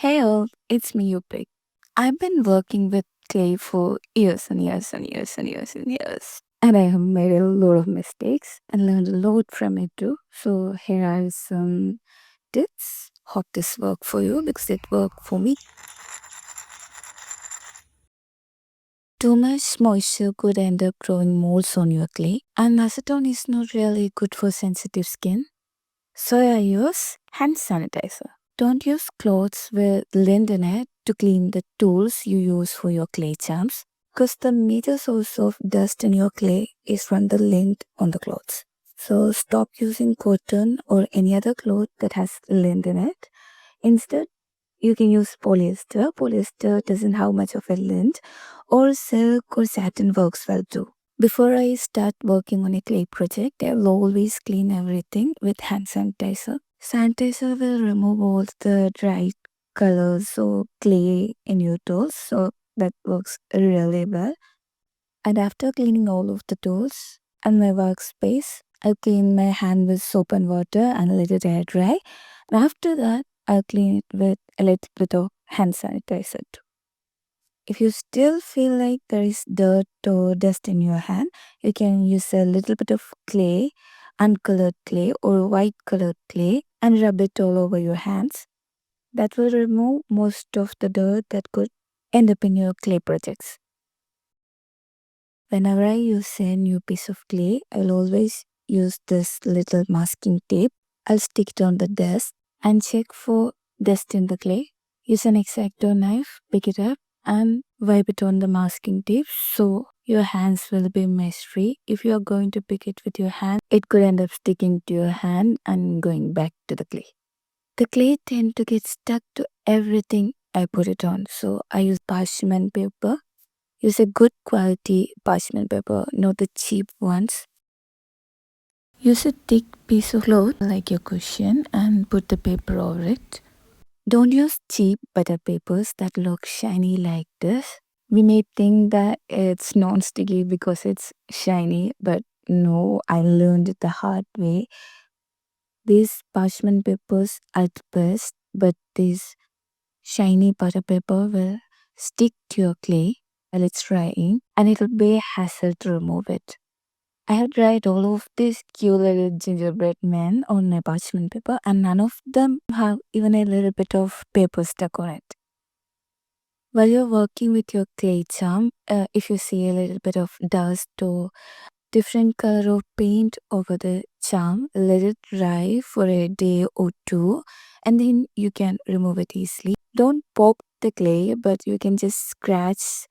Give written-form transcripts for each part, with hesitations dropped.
Hey all, it's me, Upik. I've been working with clay for years and years and years and years and years. And I have made a lot of mistakes and learned a lot from it too. So here are some tips. Hope this work for you because it worked for me. Too much moisture could end up growing molds on your clay, and acetone is not really good for sensitive skin. So I use hand sanitizer. Don't use clothes with lint in it to clean the tools you use for your clay charms because the major source of dust in your clay is from the lint on the clothes. So stop using cotton or any other cloth that has lint in it. Instead, you can use polyester. Polyester doesn't have much of a lint, or silk or satin works well too. Before I start working on a clay project, I'll always clean everything with hand sanitizer. Sanitizer will remove all the dry colors or clay in your tools, so that works really well. And after cleaning all of the tools and my workspace, I'll clean my hand with soap and water and let it air dry. And after that, I'll clean it with a little bit of hand sanitizer too. If you still feel like there is dirt or dust in your hand, you can use a little bit of clay, uncolored clay or white colored clay, and rub it all over your hands. That will remove most of the dirt that could end up in your clay projects. Whenever I use a new piece of clay, I'll always use this little masking tape. I'll stick it on the dust and check for dust in the clay. Use an X-Acto knife, pick it up, and wipe it on the masking tape so your hands will be mess free. If you are going to pick it with your hand, it could end up sticking to your hand and going back to the clay. The clay tend to get stuck to everything I put it on, so I use parchment paper. Use a good quality parchment paper, not the cheap ones. Use a thick piece of cloth like your cushion and put the paper over it. Don't use cheap butter papers that look shiny like this. We may think that it's non-sticky because it's shiny, but no, I learned it the hard way. These parchment papers are the best, but this shiny butter paper will stick to your clay while it's drying and it'll be a hassle to remove it. I have tried all of these cute little gingerbread men on my parchment paper and none of them have even a little bit of paper stuck on it. While you're working with your clay charm, if you see a little bit of dust or different color of paint over the charm, let it dry for a day or two and then you can remove it easily. Don't pop the clay, but you can just scratch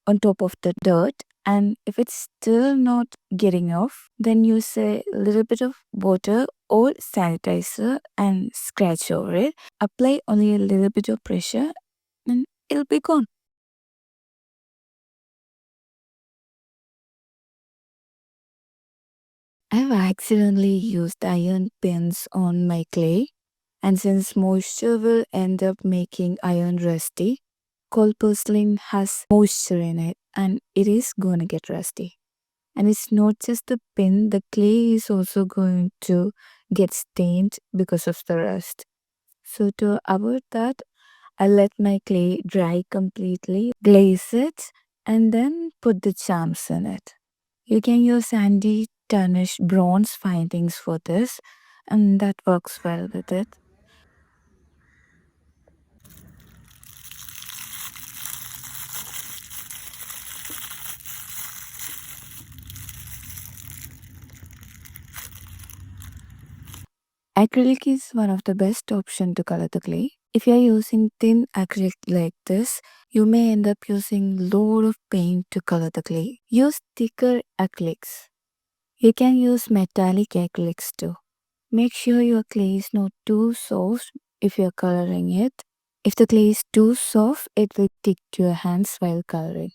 on top of the dirt. And if it's still not getting off, then use a little bit of water or sanitizer and scratch over it. Apply only a little bit of pressure and it'll be gone. I've accidentally used iron pins on my clay, and since moisture will end up making iron rusty, cold porcelain has moisture in it and it is going to get rusty. And it's not just the pin, the clay is also going to get stained because of the rust. So, to avoid that, I let my clay dry completely, glaze it, and then put the charms in it. You can use anti tarnish bronze findings for this, and that works well with it. Acrylic is one of the best option to color the clay. If you're using thin acrylic like this, you may end up using load of paint to color the clay. Use thicker acrylics. You can use metallic acrylics too. Make sure your clay is not too soft if you're coloring it. If the clay is too soft, it will stick to your hands while coloring.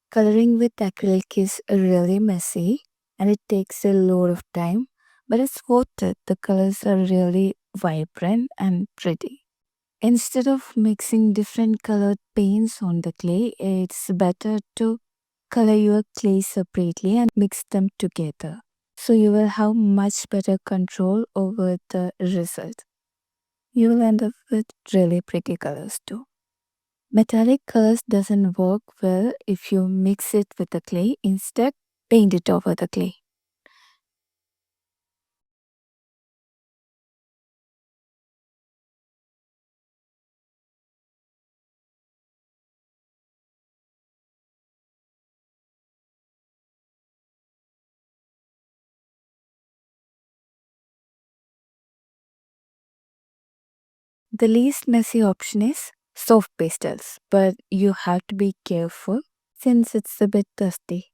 Coloring with acrylic is really messy and it takes a lot of time, but it's worth it. The colors are really vibrant and pretty. Instead of mixing different colored paints on the clay, it's better to color your clay separately and mix them together. So you will have much better control over the result. you will end up with really pretty colors too. Metallic colors doesn't work well if you mix it with the clay. Instead, paint it over the clay. The least messy option is soft pastels, but you have to be careful since it's a bit dusty.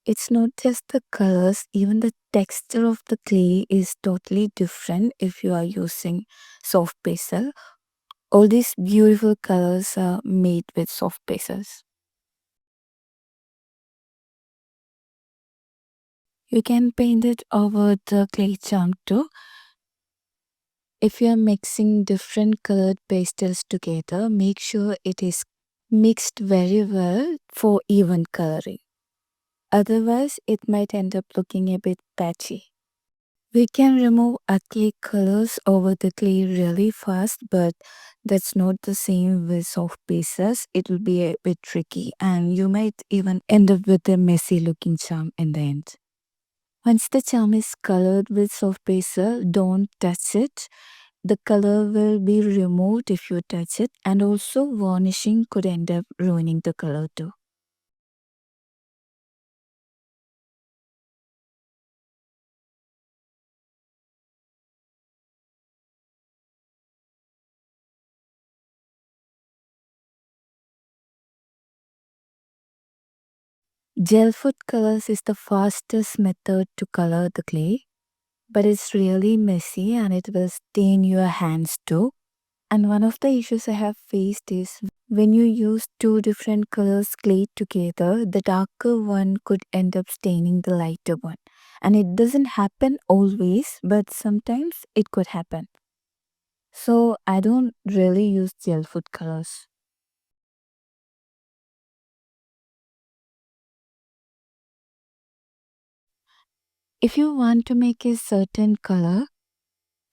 It's not just the colors, even the texture of the clay is totally different if you are using soft pastel. All these beautiful colors are made with soft pastels. You can paint it over the clay charm too. If you are mixing different colored pastels together, make sure it is mixed very well for even coloring. Otherwise, it might end up looking a bit patchy. We can remove acrylic colors over the clay really fast, but that's not the same with soft pieces. It will be a bit tricky, and you might even end up with a messy looking charm in the end. Once the charm is colored with soft pastel, don't touch it. The color will be removed if you touch it, and also varnishing could end up ruining the color too. Gel food colors is the fastest method to color the clay, but it's really messy and it will stain your hands too. And one of the issues I have faced is when you use two different colors clay together, the darker one could end up staining the lighter one. And it doesn't happen always, but sometimes it could happen. So I don't really use gel food colors. If you want to make a certain color,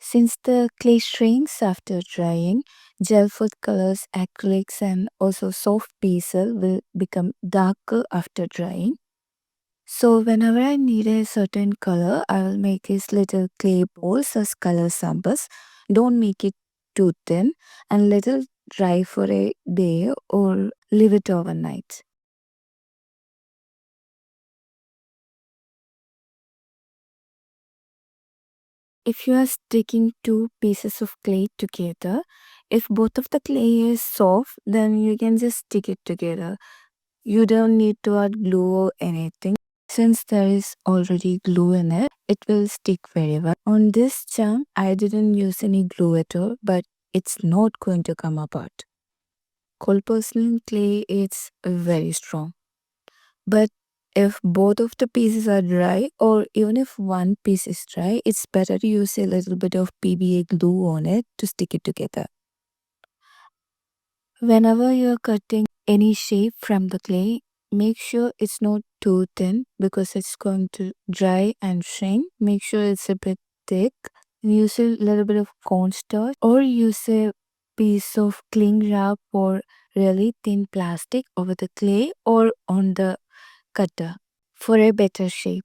since the clay shrinks after drying, gel food colors, acrylics, and also soft pastel will become darker after drying. So whenever I need a certain color, I will make these little clay balls as color samples. Don't make it too thin and let it dry for a day or leave it overnight. If you are sticking two pieces of clay together, if both of the clay is soft, then you can just stick it together. You don't need to add glue or anything. Since there is already glue in it, it will stick very well. On this charm, I didn't use any glue at all, but it's not going to come apart. Cold porcelain clay is very strong. But if both of the pieces are dry, or even if one piece is dry, it's better to use a little bit of PBA glue on it to stick it together. Whenever you're cutting any shape from the clay, make sure it's not too thin because it's going to dry and shrink. Make sure it's a bit thick. Use a little bit of cornstarch or use a piece of cling wrap or really thin plastic over the clay or on the cutter for a better shape.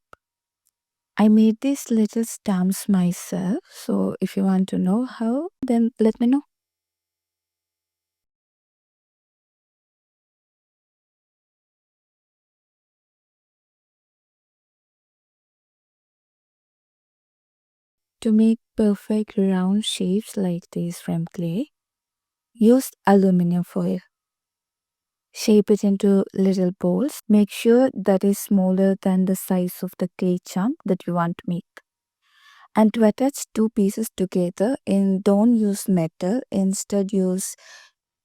I made these little stamps myself, so if you want to know how, then let me know. To make perfect round shapes like these from clay, use aluminum foil. Shape it into little balls. Make sure that is smaller than the size of the clay chunk that you want to make. And to attach two pieces together, don't use metal. Instead, use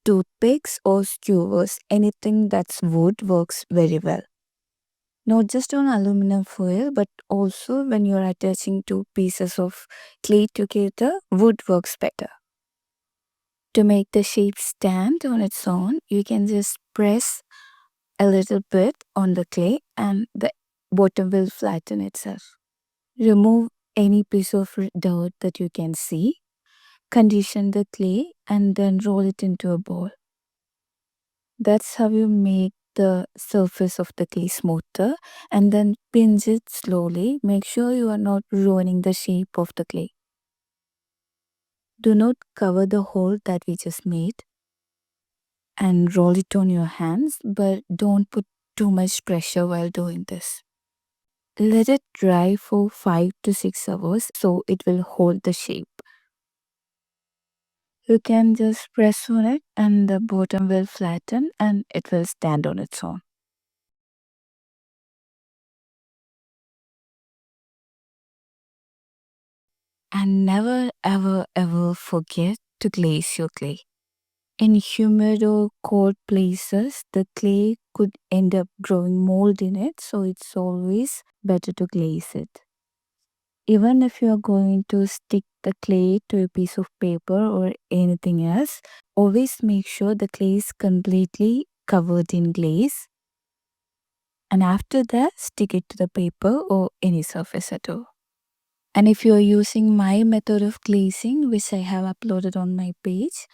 toothpicks or skewers. Anything that's wood works very well. Not just on aluminum foil, but also when you're attaching two pieces of clay together, wood works better. To make the shape stand on its own, you can just press a little bit on the clay and the bottom will flatten itself. Remove any piece of dirt that you can see. Condition the clay and then roll it into a ball. That's how you make the surface of the clay smoother, and then pinch it slowly. Make sure you are not ruining the shape of the clay. Do not cover the hole that we just made and roll it on your hands, but don't put too much pressure while doing this. Let it dry for 5 to 6 hours so it will hold the shape. You can just press on it and the bottom will flatten and it will stand on its own. And never ever ever forget to glaze your clay. In humid or cold places, the clay could end up growing mold in it, so it's always better to glaze it. Even if you are going to stick the clay to a piece of paper or anything else, always make sure the clay is completely covered in glaze. And after that, stick it to the paper or any surface at all. And if you are using my method of glazing, which I have uploaded on my page,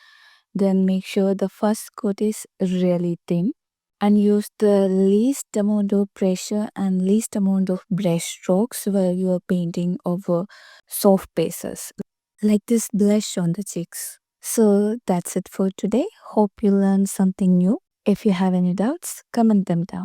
then make sure the first coat is really thin and use the least amount of pressure and least amount of brush strokes while you are painting over soft bases like this blush on the cheeks. So that's it for today. Hope you learned something new. If you have any doubts, comment them down.